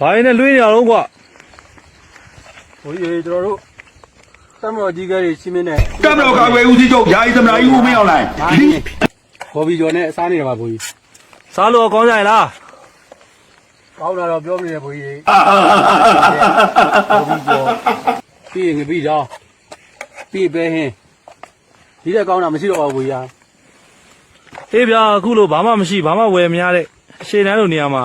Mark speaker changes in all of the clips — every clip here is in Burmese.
Speaker 1: ဘာရင်းနဲ့လွှေးနေရတော့ကွာ
Speaker 2: ဘိုးကြီးကျွန်တော်တို့တမတော်ကြီးကလေးရှင်းမင်းနဲ့
Speaker 3: တမတော်ကာကွယ်ဦးစီးချုပ်ယာယီသမ္မတကြီးဦးမင်းအောင်လှိုင်
Speaker 2: ဘော်ဘီကျော်နဲ့စားနေတာပါဘိုးကြီး
Speaker 1: စားလို့ကောင်းကြရလား
Speaker 2: ကောင်းတာတော့ပြောမနေဘိုးကြီးဘော်ဘီကျော်ပြီးရင်ငပိကြောင်းပြီးပဲဟင်းဒီတဲ့ကောင်းတာမရှိတော့ပါဘူးဘိုးကြီး
Speaker 1: အေးဗျာအခုလိုဘာမှမရှိဘာမှဝယ်မရတဲ့အရှေ့တန်းလိုနေရာမှာ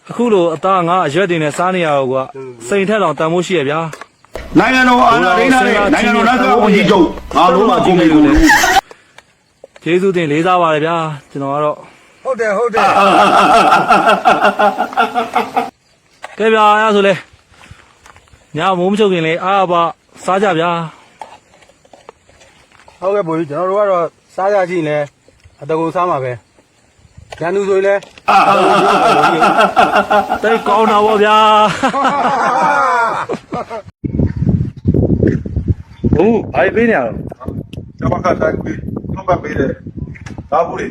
Speaker 1: အခုလိုအသားငါအရွက်တွေနဲ့စားနေရတော့ကွာစိန်ထက်တောင်တန်ဖို့ရှိရဗျာ
Speaker 3: နိုင်ငံတော်အာဏာသိမ်းထားတဲ့နိုင်ငံတော်လက်စွဲဦးစီးချုပ်ငါလုံးဝကိုမိလို့လေ
Speaker 1: ကျေးဇူးတင်လေးစားပါတယ်ဗျာကျွန်တော်ကတော့
Speaker 2: ဟုတ်တယ်
Speaker 1: ကဲဗျာအဲ့ဒါဆိုလေညမိုးမချုပ်ခင်လေအားပါစားကြဗျာ
Speaker 2: ဟုတ်ကဲ့ဘိုးကြီးကျွန်တော်တို့ကတော့စားရကြည့်လဲအတကုံစားမှာပဲရန်သူဆိုရင်လဲ
Speaker 1: တိတ်ကောင်းတာဗောဗျာဟုတ်ဘာပေးနေရတော့
Speaker 4: ကျမကတိုင်းပြီးထောက်ပံ့ပေးတယ်ဒါဘူးလေ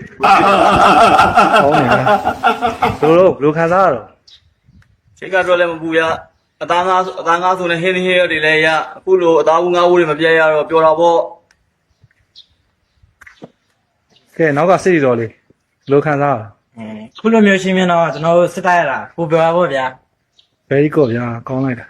Speaker 1: ကောင်းနေလားဘလို့ခံစားရတော့
Speaker 5: ချိန်ကတော့လည်းမပူရအသားငါဆိုလည်းဟင်းရတွေလည်းရအခုလိုအသားဘူးငါးဘူးတွေမပြတ်ရတော့ပျော်တာပေါ့
Speaker 1: ကဲနောက်ကစိတ်တော်လေးဘလို့ခံစားရ
Speaker 6: ခုလိုမျိုးရှင်းပြတော့ကျွန်တော်တို့စစ်တိုက်ရတာပူပြောပါဗျာ
Speaker 1: very good ဗျာကောင်းလိုက်တာ